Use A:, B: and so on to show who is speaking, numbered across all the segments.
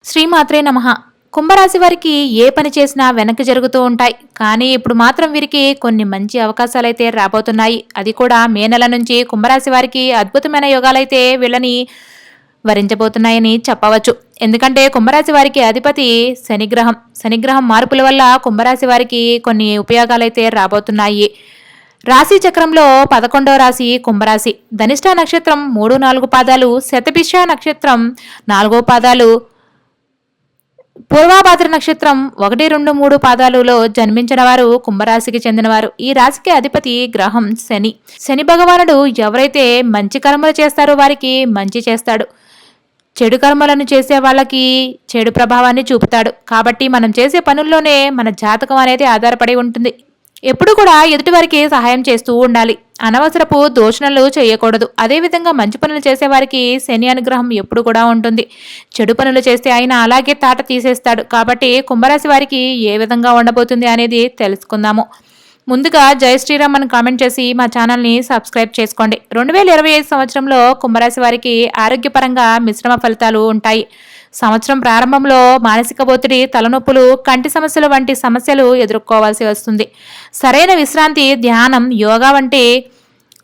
A: శ్రీమాత్రే నమః. కుంభరాశి వారికి ఏ పని చేసినా వెనక్కి జరుగుతూ ఉంటాయి. కానీ ఇప్పుడు మాత్రం వీరికి కొన్ని మంచి అవకాశాలైతే రాబోతున్నాయి. అది కూడా మే నెల నుంచి కుంభరాశి వారికి అద్భుతమైన యోగాలైతే వీళ్ళని వరించబోతున్నాయని చెప్పవచ్చు. ఎందుకంటే కుంభరాశి వారికి అధిపతి శనిగ్రహం. శనిగ్రహం మార్పుల వల్ల కుంభరాశి వారికి కొన్ని ఉపయోగాలైతే రాబోతున్నాయి. రాశి చక్రంలో 11వ రాశి కుంభరాశి. ధనిష్ట నక్షత్రం 3-4 పాదాలు, శతభిష నక్షత్రం 4 పాదాలు, పూర్వాభాద్ర నక్షత్రం 1, 2, 3 పాదాలలో జన్మించిన వారు కుంభరాశికి చెందినవారు. ఈ రాశికి అధిపతి గ్రహం శని. శని భగవానుడు ఎవరైతే మంచి కర్మలు చేస్తారో వారికి మంచి చేస్తాడు, చెడు కర్మలను చేసే వాళ్ళకి చెడు ప్రభావాన్ని చూపుతాడు. కాబట్టి మనం చేసే పనుల్లోనే మన జాతకం అనేది ఆధారపడి ఉంటుంది. ఎప్పుడు కూడా ఎదుటివారికి సహాయం చేస్తూ ఉండాలి. అనవసరపు దూషణలు చేయకూడదు. అదేవిధంగా మంచి పనులు చేసేవారికి శని అనుగ్రహం ఎప్పుడు కూడా ఉంటుంది. చెడు పనులు చేస్తే ఆయన అలాగే తాట తీసేస్తాడు. కాబట్టి కుంభరాశి వారికి ఏ విధంగా ఉండబోతుంది అనేది తెలుసుకుందాము. ముందుగా జై శ్రీరామ్ అని కామెంట్ చేసి మా ఛానల్ని సబ్స్క్రైబ్ చేసుకోండి. 2025 సంవత్సరంలో కుంభరాశి వారికి ఆరోగ్యపరంగా మిశ్రమ ఫలితాలు ఉంటాయి. సంవత్సరం ప్రారంభంలో మానసిక ఒత్తిడి, తలనొప్పులు, కంటి సమస్యలు వంటి సమస్యలు ఎదుర్కోవాల్సి వస్తుంది. సరైన విశ్రాంతి, ధ్యానం, యోగా వంటి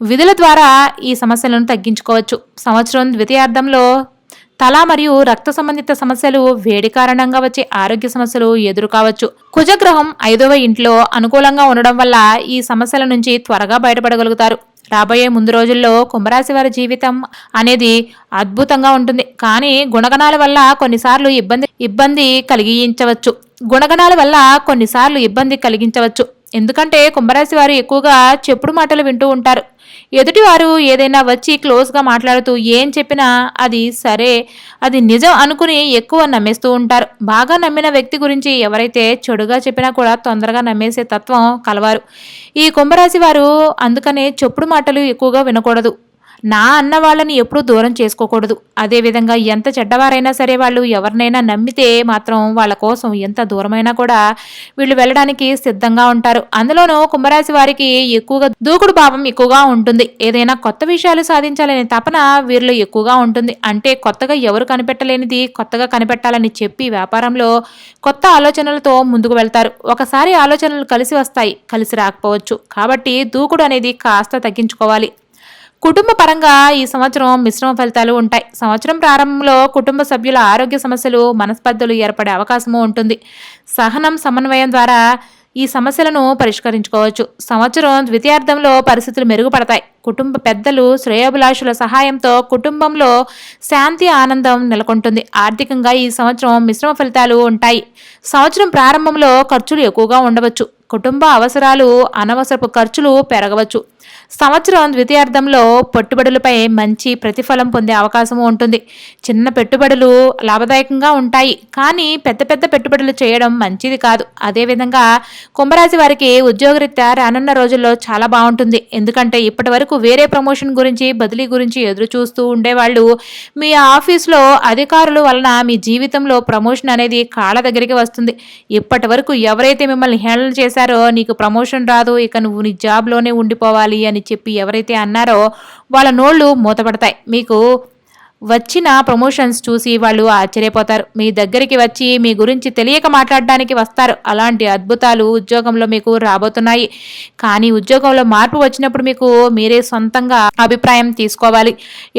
A: విధుల ద్వారా ఈ సమస్యలను తగ్గించుకోవచ్చు. సంవత్సరం ద్వితీయార్థంలో తల మరియు రక్త సంబంధిత సమస్యలు, వేడి కారణంగా వచ్చే ఆరోగ్య సమస్యలు ఎదురు కావచ్చు. కుజగ్రహం 5వ ఇంట్లో అనుకూలంగా ఉండడం వల్ల ఈ సమస్యల నుంచి త్వరగా బయటపడగలుగుతారు. రాబోయే ముందు రోజుల్లో కుంభరాశి వారి జీవితం అనేది అద్భుతంగా ఉంటుంది. కానీ గుణగణాల వల్ల కొన్నిసార్లు ఇబ్బంది కలిగించవచ్చు. ఎందుకంటే కుంభరాశి వారు ఎక్కువగా చెప్పుడు మాటలు వింటూ ఉంటారు. ఎదుటివారు ఏదైనా వచ్చి క్లోజ్గా మాట్లాడుతూ ఏం చెప్పినా అది సరే, అది నిజం అనుకుని ఎక్కువ నమ్మేస్తూ ఉంటారు. బాగా నమ్మిన వ్యక్తి గురించి ఎవరైతే చెడుగా చెప్పినా కూడా తొందరగా నమ్మేసే తత్వం కలవారు ఈ కుంభరాశి వారు. అందుకనే చెప్పుడు మాటలు ఎక్కువగా వినకూడదు. నా అన్న వాళ్ళని ఎప్పుడూ దూరం చేసుకోకూడదు. అదేవిధంగా ఎంత చెడ్డవారైనా సరే వాళ్ళు ఎవరినైనా నమ్మితే మాత్రం వాళ్ళ కోసం ఎంత దూరమైనా కూడా వీళ్ళు వెళ్ళడానికి సిద్ధంగా ఉంటారు. అందులోనూ కుంభరాశి వారికి ఎక్కువగా దూకుడు భావం ఎక్కువగా ఉంటుంది. ఏదైనా కొత్త విషయాలు సాధించాలనే తపన వీరిలో ఎక్కువగా ఉంటుంది. అంటే కొత్తగా ఎవరు కనిపెట్టలేనిది కొత్తగా కనిపెట్టాలని చెప్పి వ్యాపారంలో కొత్త ఆలోచనలతో ముందుకు వెళ్తారు. ఒకసారి ఆలోచనలు కలిసి వస్తాయి, కలిసి రాకపోవచ్చు. కాబట్టి దూకుడు అనేది కాస్త తగ్గించుకోవాలి. కుటుంబ పరంగా ఈ సంవత్సరం మిశ్రమ ఫలితాలు ఉంటాయి. సంవత్సరం ప్రారంభంలో కుటుంబ సభ్యుల ఆరోగ్య సమస్యలు, మనస్పర్ధలు ఏర్పడే అవకాశము ఉంటుంది. సహనం, సమన్వయం ద్వారా ఈ సమస్యలను పరిష్కరించుకోవచ్చు. సంవత్సరం ద్వితీయార్థంలో పరిస్థితులు మెరుగుపడతాయి. కుటుంబ పెద్దలు, శ్రేయోభిలాషుల సహాయంతో కుటుంబంలో శాంతి, ఆనందం నెలకొంటుంది. ఆర్థికంగా ఈ సంవత్సరం మిశ్రమ ఫలితాలు ఉంటాయి. సంవత్సరం ప్రారంభంలో ఖర్చులు ఎక్కువగా ఉండవచ్చు. కుటుంబ అవసరాలు, అనవసరపు ఖర్చులు పెరగవచ్చు. సంవత్సరం ద్వితీయార్థంలో పెట్టుబడులపై మంచి ప్రతిఫలం పొందే అవకాశం ఉంటుంది. చిన్న పెట్టుబడులు లాభదాయకంగా ఉంటాయి, కానీ పెద్ద పెద్ద పెట్టుబడులు చేయడం మంచిది కాదు. అదేవిధంగా కుంభరాశి వారికి ఉద్యోగరీత్యా రానున్న రోజుల్లో చాలా బాగుంటుంది. ఎందుకంటే ఇప్పటి వరకు వేరే ప్రమోషన్ గురించి, బదిలీ గురించి ఎదురు చూస్తూ ఉండేవాళ్ళు మీ ఆఫీస్లో అధికారుల వలన మీ జీవితంలో ప్రమోషన్ అనేది కాళ్ళ దగ్గరికి వస్తుంది. ఇప్పటి వరకు ఎవరైతే మిమ్మల్ని హ్యాండిల్ చేశారో నీకు ప్రమోషన్ రాదు, ఇక నువ్వు నీ జాబ్లోనే ఉండిపోవాలి అని చెప్పి ఎవరైతే అన్నారో వాళ్ళ నోళ్ళు మూతపడతాయి. మీకు వచ్చిన ప్రమోషన్స్ చూసి వాళ్ళు ఆశ్చర్యపోతారు. మీ దగ్గరికి వచ్చి మీ గురించి తెలియక మాట్లాడడానికి వస్తారు. అలాంటి అద్భుతాలు ఉద్యోగంలో మీకు రాబోతున్నాయి. కానీ ఉద్యోగంలో మార్పు వచ్చినప్పుడు మీకు మీరే సొంతంగా అభిప్రాయం తీసుకోవాలి.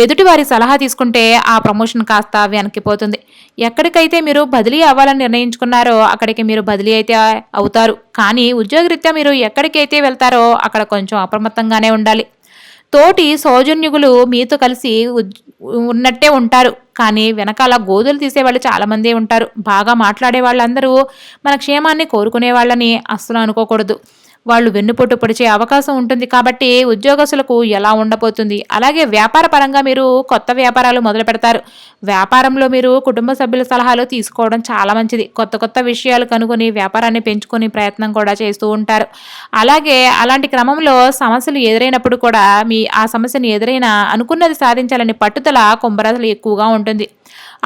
A: ఎదుటివారి సలహా తీసుకుంటే ఆ ప్రమోషన్ కాస్త వెనక్కిపోతుంది. ఎక్కడికైతే మీరు బదిలీ అవ్వాలని నిర్ణయించుకున్నారో అక్కడికి మీరు బదిలీ అయితే అవుతారు. కానీ ఉద్యోగరీత్యా మీరు ఎక్కడికైతే వెళ్తారో అక్కడ కొంచెం అప్రమత్తంగానే ఉండాలి. తోటి సౌజన్యులు మీతో కలిసి ఉన్నట్టే ఉంటారు, కానీ వెనకాల గోధులు తీసేవాళ్ళు చాలామందే ఉంటారు. బాగా మాట్లాడే వాళ్ళందరూ మన క్షేమాన్ని కోరుకునే వాళ్ళని అస్సలు అనుకోకూడదు. వాళ్ళు వెన్నుపోటు పొడిచే అవకాశం ఉంటుంది. కాబట్టి ఉద్యోగస్తులకు ఎలా ఉండబోతుంది. అలాగే వ్యాపార పరంగా మీరు కొత్త వ్యాపారాలు మొదలు పెడతారు. వ్యాపారంలో మీరు కుటుంబ సభ్యుల సలహాలు తీసుకోవడం చాలా మంచిది. కొత్త కొత్త విషయాలు కనుగొని వ్యాపారాన్ని పెంచుకొని ప్రయత్నం కూడా చేస్తూ ఉంటారు. అలాగే అలాంటి క్రమంలో సమస్యలు ఎదురైనప్పుడు కూడా ఆ సమస్యను ఎదురైనా అనుకున్నది సాధించాలని పట్టుదల కుంభరాశులు ఎక్కువగా ఉంటుంది.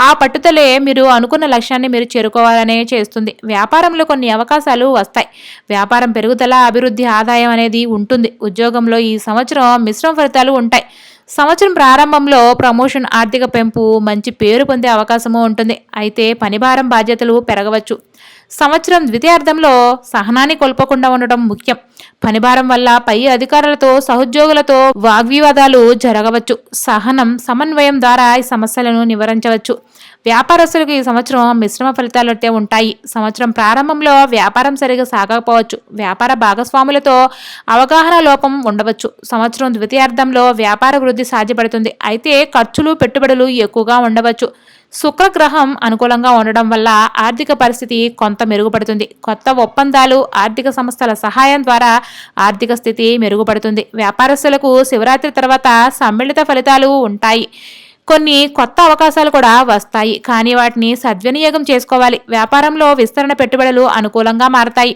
A: ఆ పట్టుదలే మీరు అనుకున్న లక్ష్యాన్ని మీరు చేరుకోవాలనే చేస్తుంది. వ్యాపారంలో కొన్ని అవకాశాలు వస్తాయి. వ్యాపారం పెరుగుదల, అభివృద్ధి, ఆదాయం అనేది ఉంటుంది. ఉద్యోగంలో ఈ సంవత్సరం మిశ్రమ ఫలితాలు ఉంటాయి. సంవత్సరం ప్రారంభంలో ప్రమోషన్, ఆర్థిక పెంపు, మంచి పేరు పొందే అవకాశము ఉంటుంది. అయితే పనిభారం, బాధ్యతలు పెరగవచ్చు. సంవత్సరం ద్వితీయార్థంలో సహనాన్ని కోల్పోకుండా ఉండటం ముఖ్యం. పనిభారం వల్ల పై అధికారులతో, సహోద్యోగులతో వాగ్వివాదాలు జరగవచ్చు. సహనం, సమన్వయం ద్వారా ఈ సమస్యలను నివారించవచ్చు. వ్యాపారస్తులకు ఈ సంవత్సరం మిశ్రమ ఫలితాలు అయితే ఉంటాయి. సంవత్సరం ప్రారంభంలో వ్యాపారం సరిగా సాగకపోవచ్చు. వ్యాపార భాగస్వాములతో అవగాహన లోపం ఉండవచ్చు. సంవత్సరం ద్వితీయార్థంలో వ్యాపార వృద్ధి సాధ్యపడుతుంది. అయితే ఖర్చులు, పెట్టుబడులు ఎక్కువగా ఉండవచ్చు. శుక్రగ్రహం అనుకూలంగా ఉండడం వల్ల ఆర్థిక పరిస్థితి కొంత మెరుగుపడుతుంది. కొత్త ఒప్పందాలు, ఆర్థిక సంస్థల సహాయం ద్వారా ఆర్థిక స్థితి మెరుగుపడుతుంది. వ్యాపారస్తులకు శివరాత్రి తర్వాత సమ్మిళిత ఫలితాలు ఉంటాయి. కొన్ని కొత్త అవకాశాలు కూడా వస్తాయి, కానీ వాటిని సద్వినియోగం చేసుకోవాలి. వ్యాపారంలో విస్తరణ, పెట్టుబడులు అనుకూలంగా మారతాయి.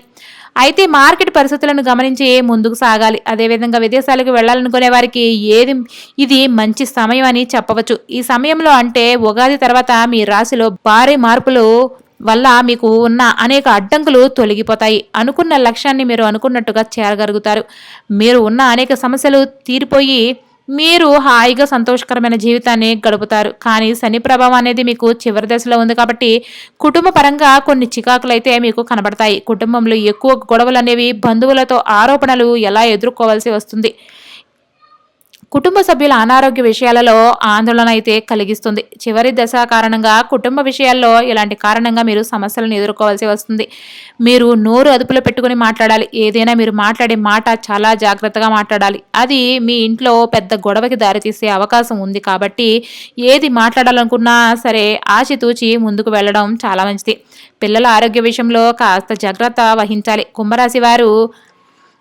A: అయితే మార్కెట్ పరిస్థితులను గమనించి ముందుకు సాగాలి. అదేవిధంగా విదేశాలకు వెళ్లాలనుకునే వారికి ఇది మంచి సమయం అని చెప్పవచ్చు. ఈ సమయంలో అంటే ఉగాది తర్వాత మీ రాశిలో భారీ మార్పులు వల్ల మీకు ఉన్న అనేక అడ్డంకులు తొలగిపోతాయి. అనుకున్న లక్ష్యాన్ని మీరు అనుకున్నట్టుగా చేరగలుగుతారు. మీరు ఉన్న అనేక సమస్యలు తీరిపోయి మీరు హాయిగా సంతోషకరమైన జీవితాన్ని గడుపుతారు. కానీ శని ప్రభావం అనేది మీకు చివరి దశలో ఉంది కాబట్టి కుటుంబ పరంగా కొన్ని చికాకులు అయితే మీకు కనబడతాయి. కుటుంబంలో ఎక్కువ గొడవలు అనేవి, బంధువులతో ఆరోపణలు ఎలా ఎదుర్కోవాల్సి వస్తుంది. కుటుంబ సభ్యుల అనారోగ్య విషయాలలో ఆందోళన అయితే కలిగిస్తుంది. చివరి దశ కారణంగా కుటుంబ విషయాల్లో ఇలాంటి కారణంగా మీరు సమస్యలను ఎదుర్కోవాల్సి వస్తుంది. మీరు నోరు అదుపులో పెట్టుకుని మాట్లాడాలి. ఏదైనా మీరు మాట్లాడే మాట చాలా జాగ్రత్తగా మాట్లాడాలి. అది మీ ఇంట్లో పెద్ద గొడవకి దారితీసే అవకాశం ఉంది కాబట్టి ఏది మాట్లాడాలనుకున్నా సరే ఆచితూచి ముందుకు వెళ్ళడం చాలా మంచిది. పిల్లల ఆరోగ్య విషయంలో కాస్త జాగ్రత్త వహించాలి. కుంభరాశి వారు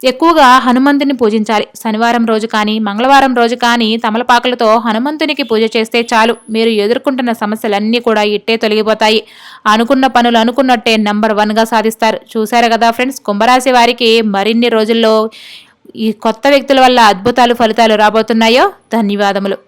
A: ఎక్కువగా హనుమంతుని పూజించాలి. శనివారం రోజు కానీ, మంగళవారం రోజు కానీ తమలపాకులతో హనుమంతునికి పూజ చేస్తే చాలు. మీరు ఎదుర్కొంటున్న సమస్యలన్నీ కూడా ఇట్టే తొలగిపోతాయి. అనుకున్న పనులు అనుకున్నట్టే నెంబర్ 1గా సాధిస్తారు. చూశారు కదా ఫ్రెండ్స్, కుంభరాశి వారికి మరిన్ని రోజుల్లో ఈ కొత్త వ్యక్తుల వల్ల అద్భుతాలు, ఫలితాలు రాబోతున్నాయో. ధన్యవాదములు.